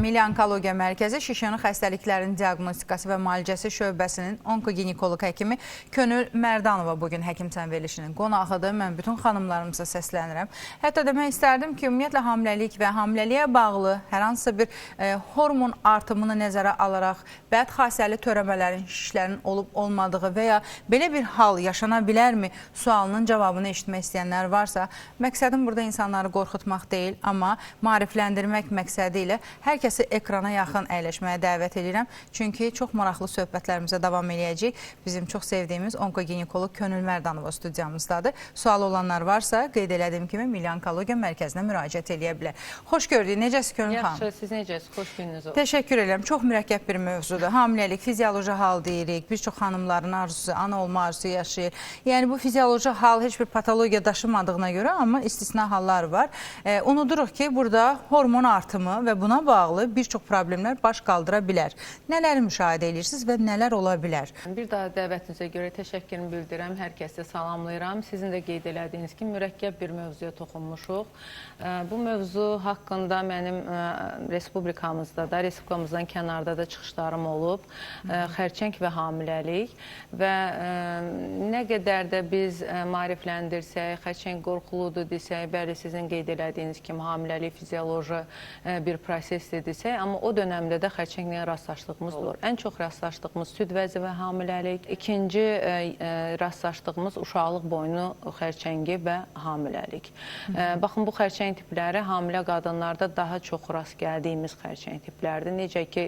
Milli Onkologiya Mərkəzi şişənin xəstəliklərin diaqnostikası və müalicəsi şöbəsinin onkoginekoloq həkimi Könül Mərdanova bugün Həkimsən verilişinin qonağıdır. Mən bütün xanımlarımıza səslənirəm. Hətta demək istərdim ki, ümumiyyətlə hamiləlik və hamiləliyə bağlı hər hansısa bir hormon artımını nəzərə alaraq bədxassəli törəmələrin, şişlərin olub-olmadığı və ya belə bir hal yaşana bilərmi sualının cavabını eşitmək istəyənlər varsa, məqsədim burada insanları qorxutmaq deyil, amma maarifləndirmək məqsədi ilə hər kəsi ekrana yaxın əyləşməyə dəvət edirəm. Çünki çox maraqlı söhbətlərimizə davam edəcəyik. Bizim çox sevdiyimiz onkoginekoloq Könül Mərdanova studiyamızdadır. Sualı olanlar varsa, qeyd elədiyim kimi Milli Onkologiya Mərkəzinə müraciət edə bilər. Xoş gördük. Necəsiz Könül xanım? Yaxşı, siz necəsiz? Xoş gününüz olsun. Təşəkkür edirəm. Çox mürəkkəb bir mövzudur. Hamiləlik, fizioloji hal deyirik. Bir çox xanımların arzusu, ana olma arzusu yaşayır. Yəni bu fizioloji hal heç bir patologiya daşımadığına görə, amma istisna hallar var. Unuduruq ki, burada hormon artımı və buna bağlı bir çox problemlər baş qaldıra bilər. Nələri müşahidə edirsiniz və nələr ola bilər? Bir daha dəvətinizə görə təşəkkürümü bildirirəm. Hər kəsi salamlayıram. Sizin də qeyd elədiyiniz kimi mürəkkəb bir mövzuya toxunmuşuq. Bu mövzu haqqında mənim respublikamızdan kənarda da çıxışlarım olub. Xərçəng və hamiləlik və nə qədər də biz maarifləndirsək, xərçəng qorxuludur desək, bəli sizin qeyd elədiyiniz kimi hamiləlik fizioloji bir prosesdir desək, amma o dönəmdə də xərçənglə rastlaşdığımız olur. Ən çox rastlaşdığımız süd vəzi və hamiləlik, ikinci rastlaşdığımız uşaqlıq boynu xərçəngi və hamiləlik. Baxın, bu xərçəng tipləri hamilə qadınlarda daha çox rast gəldiyimiz xərçəng tiplərdir. Necə ki,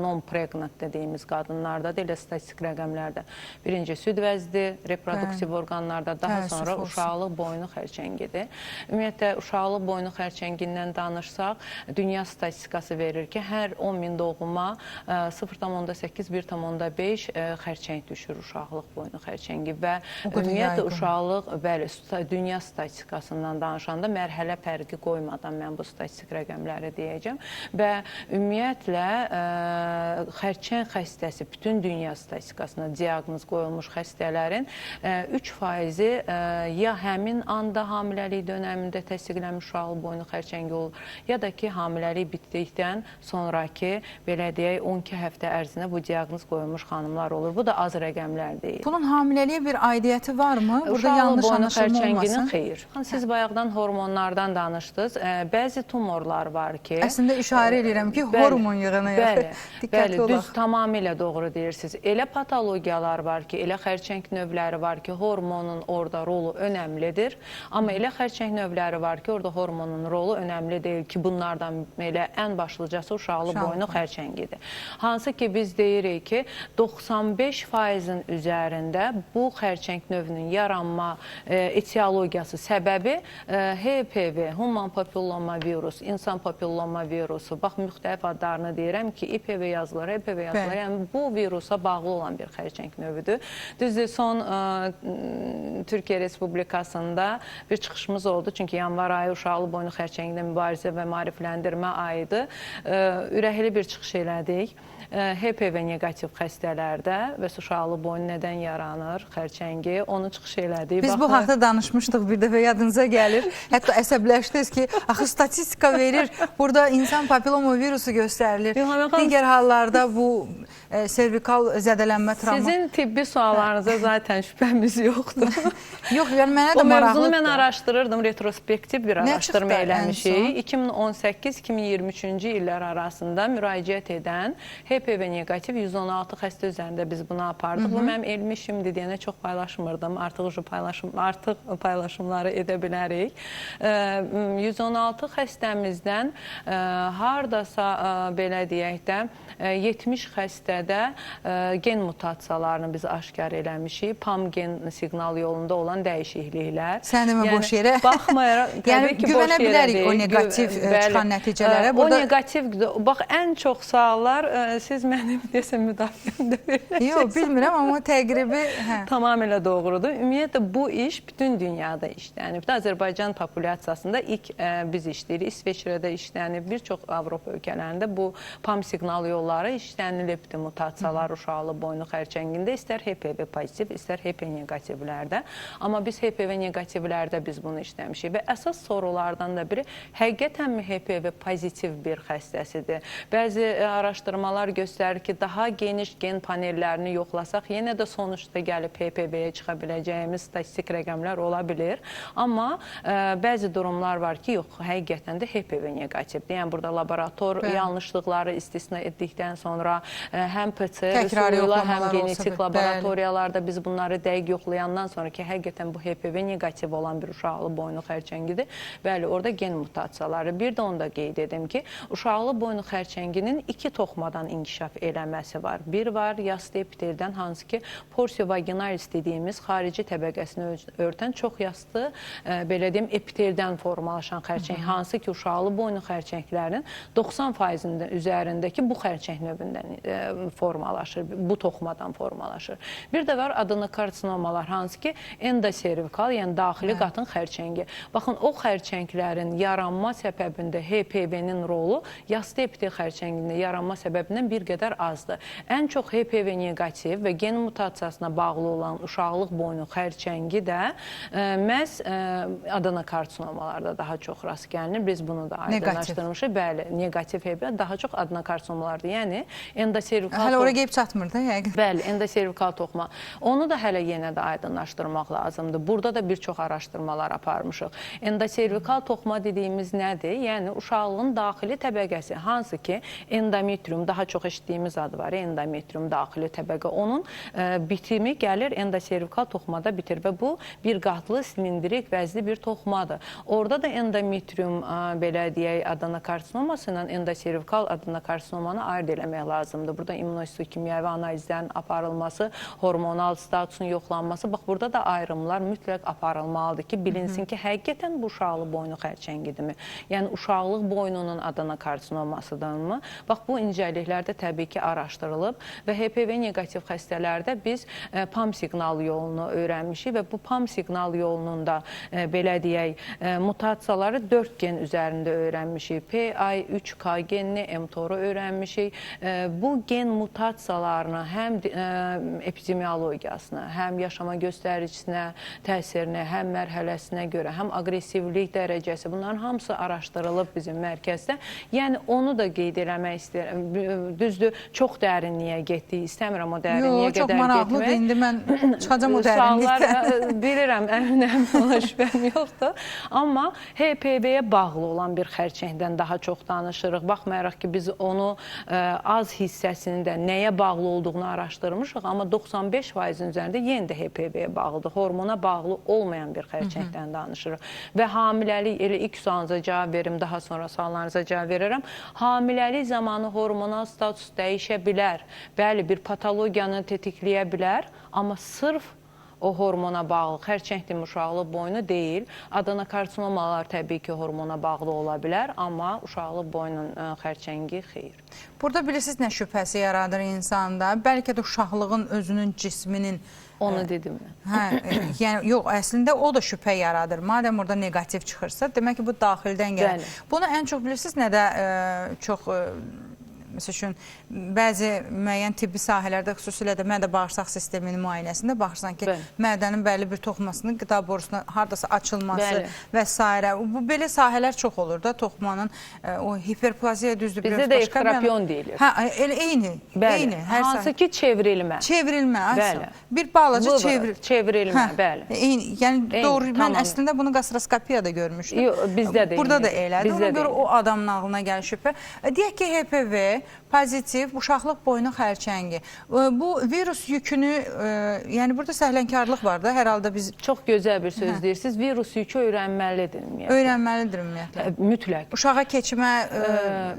non-pregnant dediyimiz qadınlarda da elə statistik rəqəmlərdə birinci süd vəzidir, reproduktiv orqanlarda, daha sonra uşaqlıq boynu xərçəngidir. Ümumiyyətlə, uşaqlıq boynu xərçəngindən danışsaq, dünya statistikası verir ki, hər 10.000 doğuma 0,8-1,5 xərçəng düşür uşaqlıq boynu xərçəngi və ümumiyyətlə uşaqlıq, bəli, dünya statistikasından danışanda mərhələ fərqi qoymadan mən bu statistik rəqəmləri deyəcəm və ümumiyyətlə xərçəng xəstəsi bütün dünya statistikasına diaqnoz qoyulmuş xəstələrin 3% ya həmin anda hamiləlik dönəmində təsdiqlənmiş uşaqlıq boynu xərçəngi olur, ya da ki, hamiləlik bitdikdən sonraki, belə deyək, 12 həftə ərzində bu diaqnoz qoyulmuş xanımlar olur. Bu da az rəqəmlər deyil. Bunun hamiləliyə bir aidiyyəti varmı? Burada yanlış anlaşılma olmasın. Xeyr. Siz bayaqdan hormonlardan danışdınız. Bəzi tumorlar var ki... Əslində işarə edirəm ki, hormon yığını diqqətli olaq. Düz, tamamilə doğru deyirsiniz. Elə patologiyalar var ki, elə xərçəng növləri var ki, hormonun orada rolu önəmlidir. Amma elə xərçəng növləri var ki, orada hormonun rolu önəmli deyil ki, bunlardan elə ən başlıcası uşaqlı boynu xərçəngidir. Hansı ki, biz deyirik ki, 95%-in üzərində bu xərçəng növünün yaranma etiologiyası səbəbi HPV, human papilloma virus, insan papilloma virusu. Bax, müxtəlif adlarını deyirəm ki, IPV yazılır, HPV yazılır. Yəni, bu virusa bağlı olan bir xərçəng növüdür. Düzdür, son Türkiyə Respublikasında bir çıxışımız oldu. Çünki yanvar ayı uşaqlı boynu xərçəngilə mübarizə və maarifləndirmə ayıdır. Ürəkli bir çıxış elədik. HPV negativ xəstələrdə və uşaqlı boynu nədən yaranır, xərçəngi, onu çıxış elədik. Biz bu haqda danışmışdıq, bir dəfə yadınıza gəlir. Hətta əsəbləşdiniz ki, axı statistika verir, burada insan papilloma virusu göstərilir. Digər hallarda bu servikal zədələnmə travma. Sizin tibbi suallarınıza zaten şübhəmiz yoxdur. Yox, yəni mənə də maraqlıdır. O mövzunu mən araşdırırdım, retrospektiv bir araşdırma eləmişik. 2018-2023-cü illər arasında müraciət edən HPV negativ 116 xəstə üzərində biz bunu apardıq. Bu mənim elmi işimdir deyənə çox paylaşmırdım. Artıq paylaşımları edə bilərik. 116 xəstəmizdən hardasa belə deyək də 70 xəstədə gen mutasiyalarını biz aşkar eləmişik. PAM gen siqnal yolunda olan dəyişikliklər. Sən demə boş yerə. Baxmayaraq, təbii ki, boş yerə deyil. Güvənə bilərik o negativ çıxan nəticələrə. O negativ, bax, ən çox suallar siz mənim deyəsən müdafiəmdə verirsiniz. Yox, bilmirəm, amma təqribi tamamilə doğrudur. Ümumiyyətlə, bu iş bütün dünyada işlənib. Azərbaycan populyasiyasında ilk biz işləyirik. İsveçrədə işlənib. Bir çox Avropa ölkələrində bu PAM siqnal yolları işlənilibdir. Mutasiyalar uşaqlı boynu xərçəngində istər HPV pozitiv, istər HPV negativlərdə. Amma biz HPV negativlərdə biz bunu işləmişik və əsas sorulardan da biri həqiqətənmi HPV pozitiv agresiv bir xəstəsidir. Bəzi araşdırmalar göstərir ki, daha geniş gen panellərini yoxlasaq, yenə də sonuçda gəlib HPV-yə çıxa biləcəyimiz statistik rəqəmlər ola bilir. Amma bəzi durumlar var ki, yox, həqiqətən də HPV negativdir. Yəni, burada laborator yanlışlıqları istisna etdikdən sonra həm PCR üsuluyla, həm genetik laboratoriyalarda biz bunları dəqiq yoxlayandan sonra ki, həqiqətən bu HPV negativ olan bir uşaqlı boynu xərçəngidir. Bəli, orada gen mutasiyaları. Bir də onu da qeyd edim ki, uşaqlı boynu xərçənginin 2 toxumadan inkişaf eləməsi var. Bir var, yastı epiteldən, hansı ki, porsiya vaginalis dediyimiz xarici təbəqəsini örtən çox yastı, belə deyim, epiteldən formalaşan xərçəng, hansı ki, uşaqlı boynu xərçənglərinin 90%-nin üzərindəki bu xərçəng növündən formalaşır, bu toxumadan formalaşır. Bir də var adenokarsinomalar, hansı ki, endoservikal, yəni daxili qatın xərçəngi. Baxın, o xərçənglərin yaranma səbəbində HPV-nin rolu yastı epitel xərçəngində yaranma səbəbindən bir qədər azdır. Ən çox HPV negativ və gen mutasiyasına bağlı olan uşaqlıq boynu xərçəngi də məhz adenokarsinomalarda daha çox rast gəlinir. Biz bunu da aydınlaşdırmışıq. Bəli, negativ HPV daha çox adenokarsinomalardır. Yəni, endoservikal... Hələ oraya qeyb çatmır da, yəqin. Bəli, endoservikal toxuma. Onu da hələ yenə də aydınlaşdırmaq lazımdır. Burada da bir çox araşdırmalar aparmışıq. Endoservikal toxuma dediyimiz nədir? Yəni, uşaqlığın daxili təbəqəsi, hansı ki, endometrium, daha çox eşitdiyimiz adı var, endometrium daxili təbəqə. Onun bitimi gəlir endoservikal toxumada bitir və bu bir qatlı, silindrik, vəzli bir toxumadır. Orada da endometrium, belə deyək, adenokarsinoması ilə endoservikal adenokarsinomanı ayırt eləmək lazımdır. Burada immunohistokimyəvi analizlərin aparılması, hormonal statusun yoxlanması, bax, burada da ayrımlar mütləq aparılmalıdır ki, bilinsin ki, həqiqətən bu uşaqlı boynu xərçəngidirmi? Yəni, uşaqlıq boynunun adenokarsinomasıdırmı? Bax, bu incəliklər də təbii ki, araşdırılıb və HPV negativ xəstələrdə biz PAM siqnal yolunu öyrənmişik və bu PAM siqnal yolunun da, belə deyək, mutasiyaları 4 gen üzərində öyrənmişik. PI3K genini, mTOR-u öyrənmişik. Bu gen mutasiyalarını həm epidemiologiyasına, həm yaşama göstəricinə, təsirinə, həm mərhələsinə görə, həm aqressivlik dərəcəsi, bunların hamısı araşdırılıb bizim mərkəzdə. Yəni, onu da qeyd eləmək istəyirəm. Düzdür, çox dərinliyə getdik, istəmirəm o dərinliyə qədər getmək. Çox maraqlıdır, indi mən çıxacam o dərinlikdən. Bilirəm, əminəm, ona şübhəm yoxdur. Amma HPV-yə bağlı olan bir xərçəngdən daha çox danışırıq. Baxmayaraq ki, biz onu az hissəsində nəyə bağlı olduğunu araşdırmışıq, amma 95%-in üzərində yenə də HPV-yə bağlıdır. Hormona bağlı olmayan bir xərçəngdən danışırıq. Və hamiləlik, elə ilk sualınıza cavab verim, daha sonra suallarınıza cavab verərəm. Hamiləlik zamanı hormonal status dəyişə bilər. Bəli, bir patologiyanı tetikləyə bilər, amma sırf o hormona bağlı, xərçəngdir uşaqlı boynu deyil. Adenokarsinomalar təbii ki, hormona bağlı ola bilər, amma uşaqlı boynun xərçəngi xeyr. Burada bilirsiniz nə şübhəsi yaradır insanda? Bəlkə də uşaqlığın özünün cisminin... Onu dedim mən. Hə, yəni, yox, əslində o da şübhə yaradır. Madəm orada negativ çıxırsa, demək ki, bu daxildən gəlir. Bunu ən çox bilirsiniz nədə çox... Məsəl üçün, bəzi müəyyən tibbi sahələrdə, xüsusilə də mədə bağırsaq sisteminin müayinəsində baxırsan ki, mədənin bəlli bir toxumasının qida borusuna haradasa açılması və s. Bu, belə sahələr çox olur da, toxumanın o hiperplaziya düzdür. Bizdə də ekstrapion deyilir. Hə, eyni. Hansı ki, çevrilmə. Çevrilmə, bir balaca çevrilmə, bəli. Yəni, doğru, mən əslində bunu qastroskopiyada görmüşdüm. Bizdə də eyni. Burada da elədir. Ona görə o adamın ağlına gəlir şübhə. Deyək ki, HPV pozitiv uşaqlıq boynu xərçəngi. Bu virus yükünü, yəni burada səhlənkarlıq var da, hər halda biz... Çox gözəl bir söz deyirsiniz. Virus yükü öyrənməlidir ümumiyyətlə. Öyrənməlidir ümumiyyətlə. Mütləq. Uşağa keçmə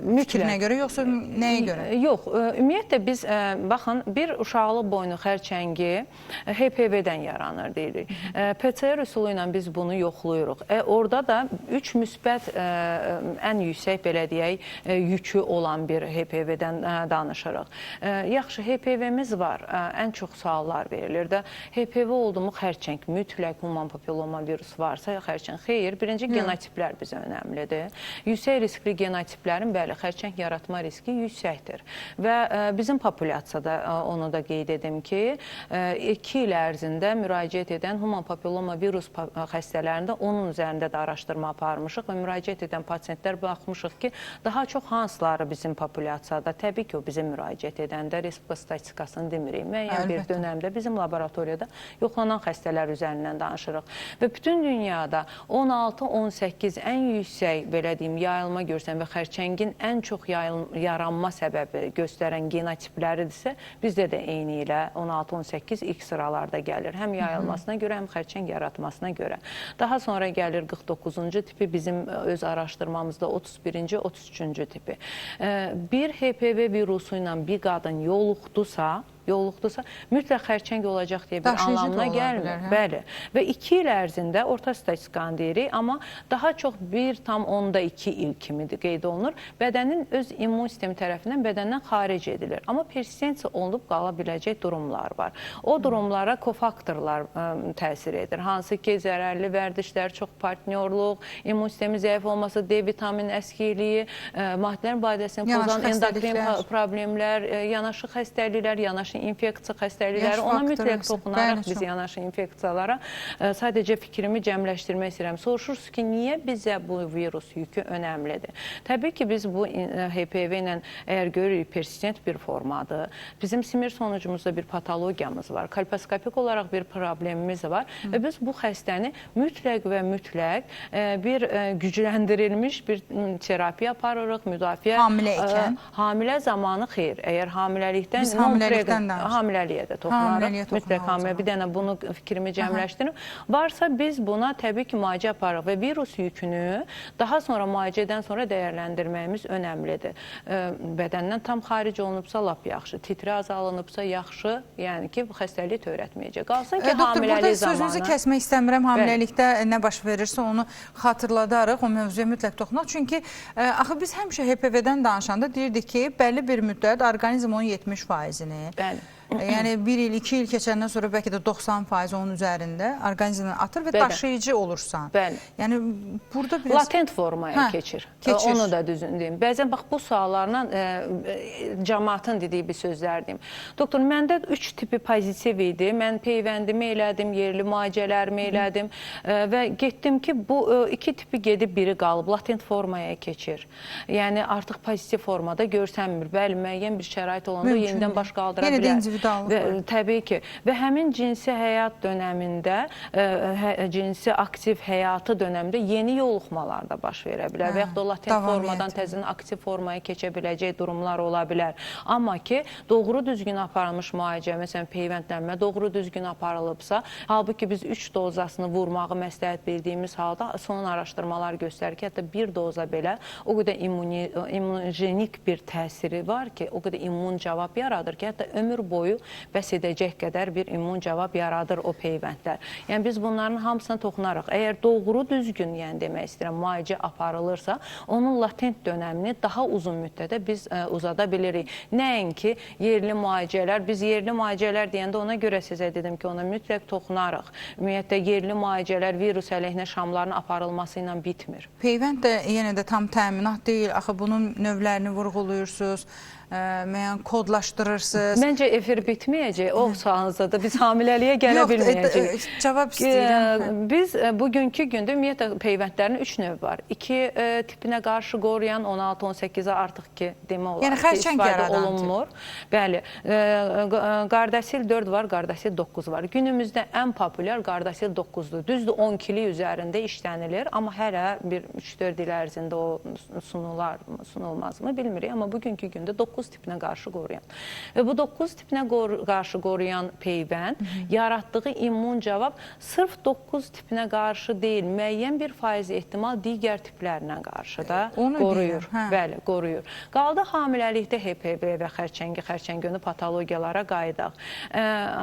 fikrinə görə, yoxsa nəyə görə? Yox, ümumiyyətlə biz, baxın, bir uşaqlıq boynu xərçəngi HPV-dən yaranır deyirik. PCR üsulu ilə biz bunu yoxluyuruq. Orada da 3 müsbət ən yüksək, belə deyək, yükü olan bir HPV HPV-dən danışırıq. Yaxşı, HPV-miz var. Ən çox suallar verilir də. HPV oldu mu xərçəng mütləq human papilloma virus varsa xərçəng? Xeyr, birinci genotiplər bizə önəmlidir. Yüksək riskli genotiplərin bəli, xərçəng yaratma riski yüksəkdir. Və bizim populyasiyada onu da qeyd edim ki, 2 il ərzində müraciət edən human papilloma virus xəstələrində onun üzərində də araşdırma aparmışıq və müraciət edən pasiyentlər baxmışıq ki, daha çox hansıları bizim populyasiyada, təbii ki, o bizim müraciət edəndə respublika statistikasını demirik. Müəyyən bir dönəmdə bizim laboratoriyada yoxlanan xəstələr üzərindən danışırıq. Və bütün dünyada 16-18 ən yüksək, belə deyim, yayılma görsən və xərçəngin ən çox yaranma səbəbi göstərən genotipləridirsə, bizdə də eyni ilə 16-18 ilk sıralarda gəlir. Həm yayılmasına görə, həm xərçəng yaratmasına görə. Daha sonra gəlir 49-cu tipi, bizim öz araşdırmamızda 31-ci, 33-cü tipi. Bir HPV virusu ilə bir qadın yoluxdusa, mütləq xərçəng olacaq deyə bir anlamına gəlmir. Bəli. Və 2 il ərzində orta statistikanı deyirik, amma daha çox 1,2 il kimi qeyd olunur. Bədənin öz immun sistemi tərəfindən bədəndən xaric edilir. Amma persistensiya olunub qala biləcək durumlar var. O durumlara kofaktorlar təsir edir. Hansı ki, zərərli vərdişlər, çox partnyorluq, immun sistemi zəif olması, D vitamin əskiliyi, maddələrin badəsini pozan endokrin problemlər, yanaşı xəstəliklər, yanaşı infeksiya xəstəlikləri, ona mütləq toxunaraq biz yanaşı infeksiyalara sadəcə fikrimi cəmləşdirmək istəyirəm. Soruşursunuz ki, niyə bizə bu virus yükü önəmlidir? Təbii ki, biz bu HPV ilə əgər görürük persistent bir formadır, bizim simir sonucumuzda bir patologiyamız var, kolposkopik olaraq bir problemimiz var və biz bu xəstəni mütləq və mütləq bir gücləndirilmiş bir terapiya aparırıq, müdafiə. Hamilə ikən? Hamilə zamanı xeyr. Əgər hamiləlikdən hamiləliyə də toxunarıq. Mütləq hamilə. Bir dənə bunu fikrimi cəmləşdirim. Varsa biz buna təbii ki, müalicə aparırıq və virus yükünü daha sonra müalicədən sonra dəyərləndirməyimiz önəmlidir. Bədəndən tam xaric olunubsa lap yaxşı, titri azalınıbsa yaxşı, yəni ki, bu xəstəliyi törətməyəcək. Qalsın ki, hamiləlik zamanı. Sözünüzü kəsmək istəmirəm, hamiləlikdə nə baş verirsə onu xatırladarıq, o mövzuya mütləq toxunaq. Çünki axı biz həmişə HPV-dən danışanda deyirdik ki, bəlli bir müddət orqanizm onun 70%-ni, yəni 1 il, 2 il keçəndən sonra bəlkə də 90% onun üzərində orqanizmdən atır və daşıyıcı olursan. Yəni burada biraz... Latent formaya keçir. Onu da düzün deyim. Bəzən bax bu suallarla cəmaatın dediyi bir sözlər deyim. Doktor, məndə 3 tipi pozitiv idi. Mən peyvəndimi elədim, yerli müalicələrimi elədim və getdim ki, bu 2 tipi gedib biri qalıb, latent formaya keçir. Yəni artıq pozitiv formada görsənmir. Bəli, müəyyən bir şərait olanda yenidən baş qaldıra bilər. Təbii ki. Və həmin cinsi həyat dönəmində, cinsi aktiv həyatı dönəmində yeni yoluxmalar da baş verə bilər və yaxud da latent formadan təzədən aktiv formaya keçə biləcək durumlar ola bilər. Amma ki, doğru düzgün aparılmış müalicə, məsələn, peyvəndlənmə doğru düzgün aparılıbsa, halbuki biz 3 dozasını vurmağı məsləhət bildiyimiz halda son araşdırmalar göstərir ki, hətta bir doza belə o qədər immunogenik bir təsiri var ki, o qədər immun cavab yaradır ki, hətta ömür boyu bəs edəcək qədər bir immun cavab yaradır o peyvəndlər. Yəni biz bunların hamısına toxunarıq. Əgər doğru düzgün, yəni demək istəyirəm, müalicə aparılırsa, onun latent dönəmini daha uzun müddətə biz uzada bilirik. Nəinki yerli müalicələr, biz yerli müalicələr deyəndə ona görə sizə dedim ki, ona mütləq toxunarıq. Ümumiyyətlə, yerli müalicələr virus əleyhinə şamların aparılması ilə bitmir. Peyvənd də yenə də tam təminat deyil. Axı bunun növlərini vurğuluyursunuz, müəyyən kodlaşdırırsınız. Məncə efir bitməyəcək, o sualınızda da biz hamiləliyə gələ bilməyəcək. Yox, cavab istəyirəm. Biz bugünkü gündə ümumiyyətlə peyvəndlərin 3 növ var. 2 tipinə qarşı qoruyan 16-18-ə artıq ki, demə olar ki, istifadə olunmur. Bəli, Gardasil 4 var, Gardasil 9 var. Günümüzdə ən populyar Gardasil 9-dur. Düzdür, 10 kili üzərində işlənilir, amma hələ bir 3-4 il ərzində o sunulmazmı bilmirik, amma bugünkü gündə 9 tipinə qarşı qoruyan. Və bu 9 tipinə qarşı qoruyan peyvənd yaratdığı immun cavab sırf 9 tipinə qarşı deyil, müəyyən bir faiz ehtimal digər tiplərinə qarşı da qoruyur. Bəli, qoruyur. Qaldı hamiləlikdə HPV və xərçəngönü patologiyalara qayıdaq.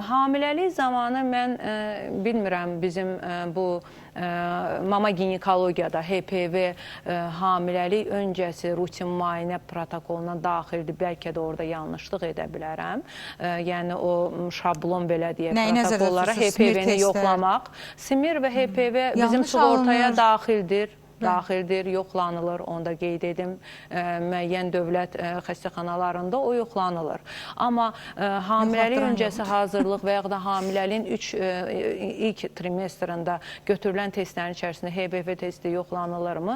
Hamiləlik zamanı mən bilmirəm bizim bu mama ginekologiyada HPV hamiləlik öncəsi rutin müayinə protokoluna daxildir. Bəlkə də orada yanlışlıq edə bilərəm. Yəni o şablon belə deyək protokollara HPV-ni yoxlamaq. Simir və HPV bizim sığortaya daxildir. Yoxlanılır, onu da qeyd edim. Müəyyən dövlət xəstəxanalarında o yoxlanılır. Amma hamiləlik öncəsi hazırlıq və ya da hamiləliyin ilk trimestrində götürülən testlərin içərisində HPV testi yoxlanılırmı?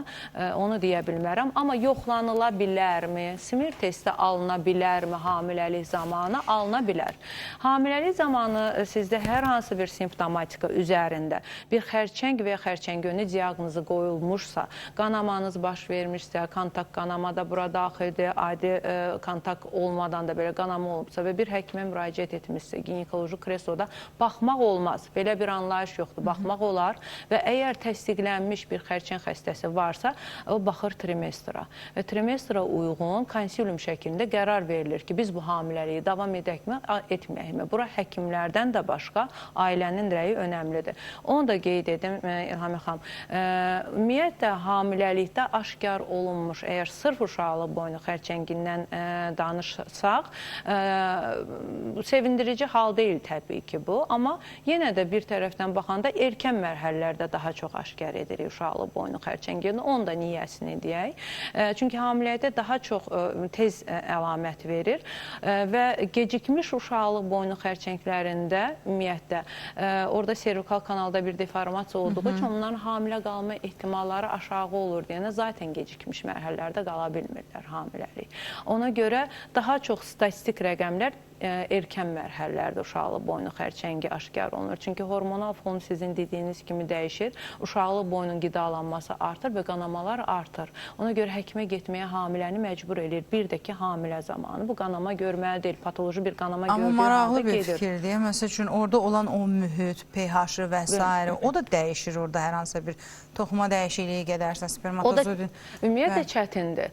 Onu deyə bilmərəm. Amma yoxlanıla bilərmi? Simir testi alına bilərmi hamiləlik zamanı? Alına bilər. Hamiləlik zamanı sizdə hər hansı bir simptomatika üzərində bir xərçəng və ya xərçəngönü diaqnozu qoyulmuşsa, qanamanız baş vermişsə, kontak qanama da bura daxildir, adi kontak olmadan da belə qanama olubsa və bir həkimə müraciət etmişsə, ginekoloji kresloda baxmaq olmaz. Belə bir anlayış yoxdur, baxmaq olar və əgər təsdiqlənmiş bir xərçəng xəstəsi varsa, o baxır trimestra və trimestra uyğun konsilium şəklində qərar verilir ki, biz bu hamiləliyi davam edəkmi, etməyəkmi? Bura həkimlərdən də başqa ailənin rəyi önəmlidir. Onu da qeyd edim, İlham xanım. Ümumiyyətlə, hamiləlikdə aşkar olunmuş, əgər sırf uşaqlıq boynu xərçəngindən danışsaq, sevindirici hal deyil təbii ki bu, amma yenə də bir tərəfdən baxanda erkən mərhələlərdə daha çox aşkar edirik uşaqlıq boynu xərçəngini, onun da niyyəsini deyək. Çünki hamiləlikdə daha çox tez əlamət verir və gecikmiş uşaqlıq boynu xərçənglərində ümumiyyətlə orada servikal kanalda bir deformasiya olduğu üçün onların hamilə qalma ehtimalları aşağı olur deyənə zaten gecikmiş mərhələlərdə qala bilmirlər hamiləlik. Ona görə daha çox statistik rəqəmlər erkən mərhələlərdə uşaqlıq boynu xərçəngi aşkar olunur. Çünki hormonal fon sizin dediyiniz kimi dəyişir, uşaqlıq boynun qidalanması artır və qanamalar artır. Ona görə həkimə getməyə hamiləni məcbur edir. Bir də ki, hamilə zamanı bu qanama görməli deyil, patoloji bir qanama gördüyü amma maraqlı bir fikirdir. Məsəl üçün, orada olan o mühit, pH-ı və s. o da dəyişir orada hər hansı bir toxuma dəyişikliyi gedərsə, spermatozodin. Ümumiyyətlə çətindir.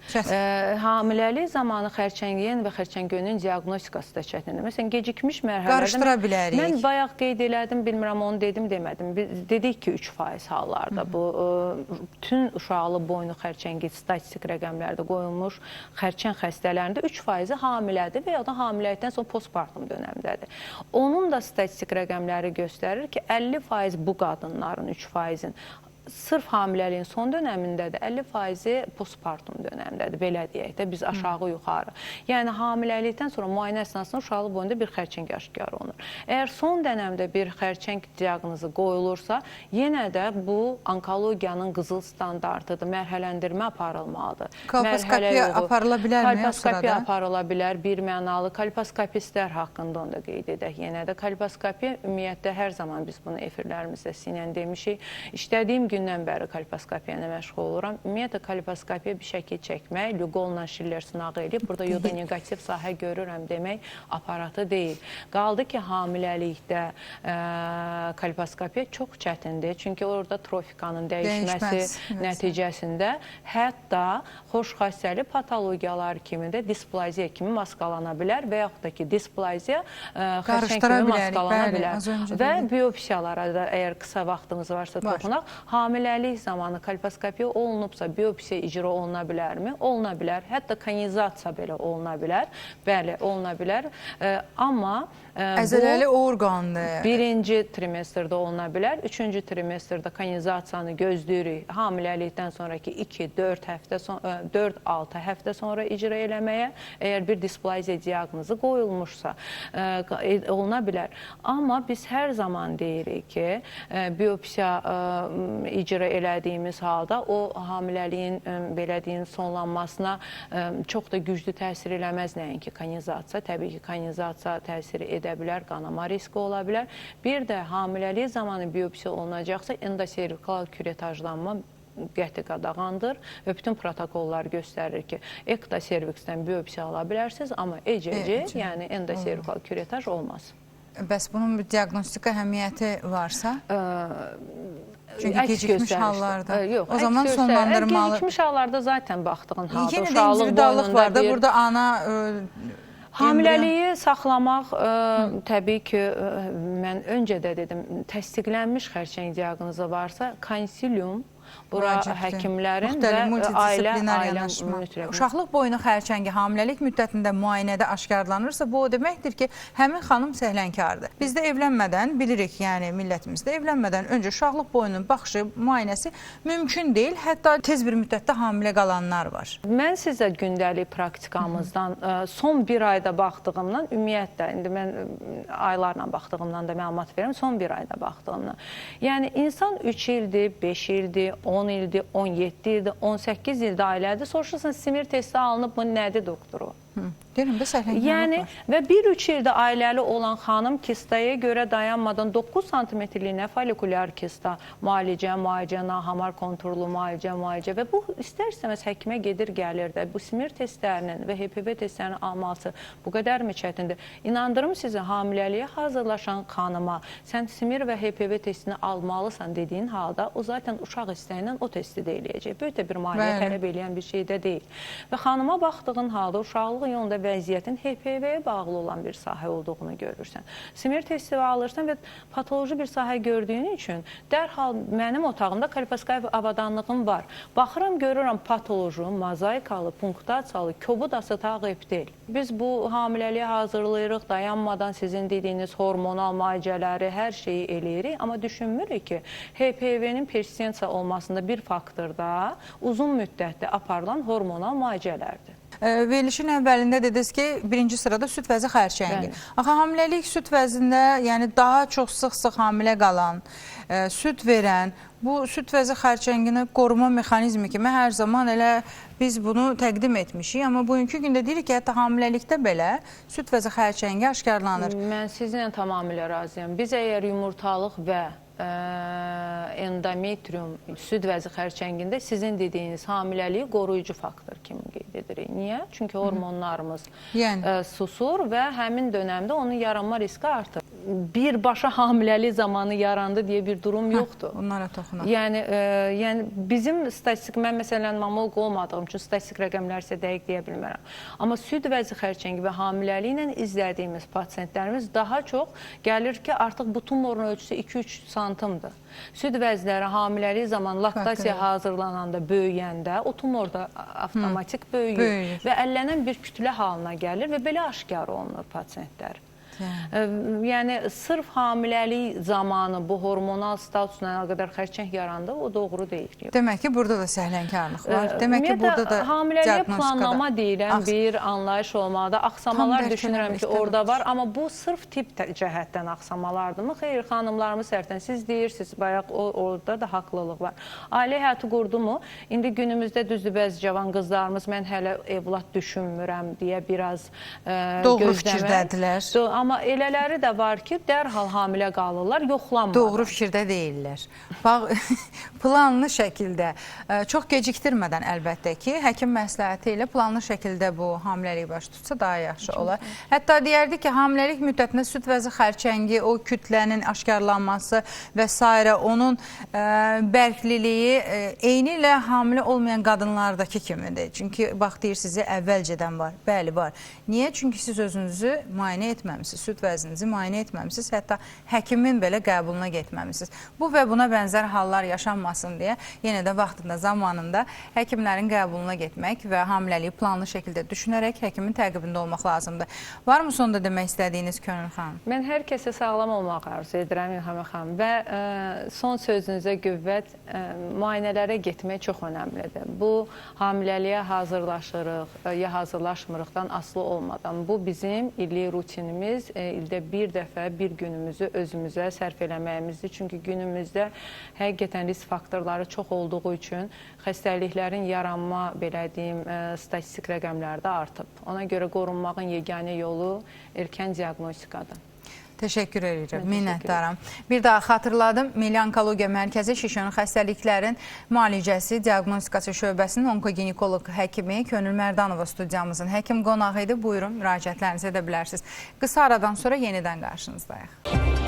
Hamiləlik zamanı xərçəngiyin və xərçəngönün diaqnostikası da çətindir. Məsələn, gecikmiş mərhələlərdə qarışdıra bilərik. Mən bayaq qeyd elədim, bilmirəm onu dedim, demədim. Dedik ki, 3% hallarda bu bütün uşaqlı boynu xərçəngi statistik rəqəmlərdə qoyulmuş xərçəng xəstələrində 3% hamilədir və ya da hamiləlikdən sonra postpartum dönəmdədir. Onun da statistik rəqəmləri göstərir ki, 50% bu qadınların 3%-in sırf hamiləliyin son dönəmindədir, 50% postpartum dönəmdədir, belə deyək də, biz aşağı-yuxarı. Yəni, hamiləlikdən sonra müayinə əsnasında uşaqlı boyunda bir xərçəng aşkar olunur. Əgər son dönəmdə bir xərçəng diaqnozu qoyulursa, yenə də bu onkologiyanın qızıl standartıdır, mərhələndirmə aparılmalıdır. Kolposkopiya aparıla bilərmi? Kolposkopiya aparıla bilər, bir mənalı. Kolposkopistlər haqqında onu da qeyd edək. Yenə də kolposkopiya, ümumiyyətlə, hər zaman biz bunu efirlərimizdə sinən demişik. İşlədiyim gündən bəri kolposkopiya ilə məşğul oluram. Ümumiyyətlə, kolposkopiya bir şəkil çəkmək, Lügolla Şiller sınağı eləyib, burada yoda negativ sahə görürəm demək aparatı deyil. Qaldı ki, hamiləlikdə kolposkopiya çox çətindir. Çünki orada trofikanın dəyişməsi nəticəsində hətta xoş xassəli patologiyalar kimi də displaziya kimi maskalana bilər və yaxud da ki, displaziya xərçəng kimi maskalana bilər. Və biopsiyalara da, əgər qısa vaxtımız varsa toxunaq, hamiləlik zamanı kolposkopiya olunubsa, biopsiya icra oluna bilərmi? Oluna bilər. Hətta konizasiya belə oluna bilər. Bəli, oluna bilər. Amma əzələli orqandır. Birinci trimestrdə oluna bilər. Üçüncü trimestrdə konizasiyanı gözləyirik hamiləlikdən sonraki 4-6 həftə sonra icra eləməyə. Əgər bir displaziya diaqnozu qoyulmuşsa, oluna bilər. Amma biz hər zaman deyirik ki, biopsiya icra elədiyimiz halda o hamiləliyin belə deyim sonlanmasına çox da güclü təsir eləməz nəinki konizasiya. Təbii ki, konizasiya təsir edə bilər, qanama riski ola bilər. Bir də hamiləlik zamanı biopsiya olunacaqsa endoservikal küretajlanma qəti qadağandır və bütün protokollar göstərir ki, ektoserviksdən biopsiya ala bilərsiniz, amma ECG, yəni endoservikal küretaj olmaz. Bəs bunun bir diaqnostika əhəmiyyəti varsa? Çünki gecikmiş hallarda. O zaman sonlandırmalı. Gecikmiş hallarda zaten baxdığın halda uşaqlıq boynunda bir... Burada ana Hamiləliyi saxlamaq təbii ki, mən öncə də dedim, təsdiqlənmiş xərçəng diaqnozu varsa, konsilium, bura həkimlərin və ailə mütləq. Uşaqlıq boyunu xərçəngi hamiləlik müddətində müayinədə aşkarlanırsa, bu o deməkdir ki, həmin xanım səhlənkardır. Bizdə evlənmədən, bilirik, yəni millətimizdə evlənmədən öncə uşaqlıq boyunun baxışı, müayinəsi mümkün deyil. Hətta tez bir müddətdə hamilə qalanlar var. Mən sizə gündəlik praktikamızdan, son bir ayda baxdığımdan, ümumiyyətlə, indi mən aylarla baxdığımdan da məlumat verirəm, son bir ayda baxdığımdan. Yəni, insan 3 ildir, 5 ildir, 10 ildir, 17 ildir, 18 ildir ailədir. Soruşursan, simir testi alınıb mı, nədir doktoru? Deyirəm, də səhlənkarlıq yəni, var. Və 1-3 ildə ailəli olan xanım kistaya görə dayanmadan 9 santimetrliyinə folikulyar kista, müalicə, nahamar konturlu müalicə və bu istər-istəməz həkimə gedir, gəlir də. Bu simir testlərinin və HPV testlərinin alması bu qədər mi çətindir? İnandırım sizi, hamiləliyə hazırlaşan xanıma sən simir və HPV testini almalısan dediyin halda, o zaten uşaq istəyindən o testi də eləyəcək. Böyük də bir maliyyə tələb eləyən bir şey də deyil. Və xanıma baxdığın halda uşaqlıq yolunda vəziyyətin HPV-yə bağlı olan bir sahə olduğunu görürsən. Simir testi alırsan və patoloji bir sahə gördüyün üçün dərhal mənim otağımda kolposkop avadanlığım var. Baxıram, görürəm patoloji, mozaikalı, punktasiyalı, kobud asitaq epidel. Biz bu hamiləliyə hazırlayırıq, dayanmadan sizin dediyiniz hormonal müalicələri, hər şeyi eləyirik, amma düşünmürük ki, HPV-nin persistensiya olmasında bir faktor da uzun müddətdə aparılan hormonal müalicələrdir. Verilişin əvvəlində dediniz ki, birinci sırada süd vəzi xərçəngi. Axı, hamiləlik süd vəzində, yəni daha çox sıx-sıx hamilə qalan, süd verən, bu süd vəzi xərçəngini qoruma mexanizmi kimi hər zaman elə biz bunu təqdim etmişik. Amma bugünkü gündə deyirik ki, hətta hamiləlikdə belə süd vəzi xərçəngi aşkarlanır. Mən sizinlə tamamilə razıyam. Biz əgər yumurtalıq və endometrium, süd vəzi xərçəngində sizin dediyiniz hamiləliyi qoruyucu faktor kimi qeyd edirik. Niyə? Çünki hormonlarımız susur və həmin dönəmdə onun yaranma riski artır. Birbaşa hamiləlik zamanı yarandı deyə bir durum yoxdur. Onlara toxunaq. Yəni bizim statistik, mən məsələn mamolog olmadığım üçün statistik rəqəmlər isə dəqiq deyə bilmərəm. Amma süd vəzi xərçəngi və hamiləliklə izlədiyimiz pasiyentlərimiz daha çox gəlir ki, artıq bu tumorun ölçüsü 2-3 santimdir. Süd vəzləri hamiləlik zaman laktasiya hazırlananda, böyüyəndə o tumor da avtomatik böyüyür və əllənən bir kütlə halına gəlir və belə aşkar olunur pasiyentlər. Yəni, sırf hamiləlik zamanı bu hormonal statusla əlaqədar xərçəng yarandı, o doğru deyil. Demək ki, burada da səhlənkarlıq var. Demək ki, burada da hamiləliyə planlama deyilən bir anlayış olmalıdır. Axsamalar düşünürəm ki, orada var. Amma bu sırf tip cəhətdən axsamalardırmı? Xeyr, xanımlarımız sərtən. Siz deyirsiniz, bayaq orada da haqlılıq var. Ailə həyatı qurdu mu? İndi günümüzdə düzdür, bəzi cavan qızlarımız, mən hələ evlad düşünmürəm deyə biraz gözləmək. Doğru fikirdədirlər. Amma elələri də var ki, dərhal hamilə qalırlar, yoxlanmadan. Doğru fikirdə deyirlər. Planlı şəkildə, çox gecikdirmədən əlbəttə ki, həkim məsləhəti ilə planlı şəkildə bu hamiləlik baş tutsa daha yaxşı olar. Hətta deyərdik ki, hamiləlik müddətində süd vəzi xərçəngi, o kütlənin aşkarlanması və s. onun bərkliliyi eyni ilə hamilə olmayan qadınlardakı kimidir. Çünki bax, deyirsiniz, əvvəlcədən var. Bəli, var. Niyə? Çünki siz özünüzü müayinə etməmisiniz. Süd vəzninizi müayinə etməmisiniz, hətta həkimin belə qəbuluna getməmisiniz. Bu və buna bənzər hallar yaşanmasın deyə yenə də vaxtında, zamanında həkimlərin qəbuluna getmək və hamiləliyi planlı şəkildə düşünərək həkimin təqibində olmaq lazımdır. Var mı sonda demək istədiyiniz Könül xanım? Mən hər kəsə sağlam olmaq arzu edirəm İlham xanım və son sözünüzə qüvvət, müayinələrə getmək çox önəmlidir. Bu, hamiləliyə hazırlaşırıq, ya hazırlaşmırıqdan asılı olmadan. Bu bizim illik rutinimiz, ildə bir dəfə bir günümüzü özümüzə sərf eləməyimizdir. Çünki günümüzdə həqiqətən risk faktorları çox olduğu üçün xəstəliklərin yaranma, belə deyim, statistik rəqəmləri də artıb. Ona görə qorunmağın yeganə yolu erkən diaqnostikadır. Təşəkkür edirəm, minnətdaram. Bir daha xatırladım, Milli Onkologiya Mərkəzi şişənin xəstəliklərin müalicəsi, diaqnostikası şöbəsinin onkoginekoloq həkimi Könül Mərdanova studiyamızın həkim qonağı idi. Buyurun, müraciətlərinizi edə bilərsiniz. Qısa aradan sonra yenidən qarşınızdayıq.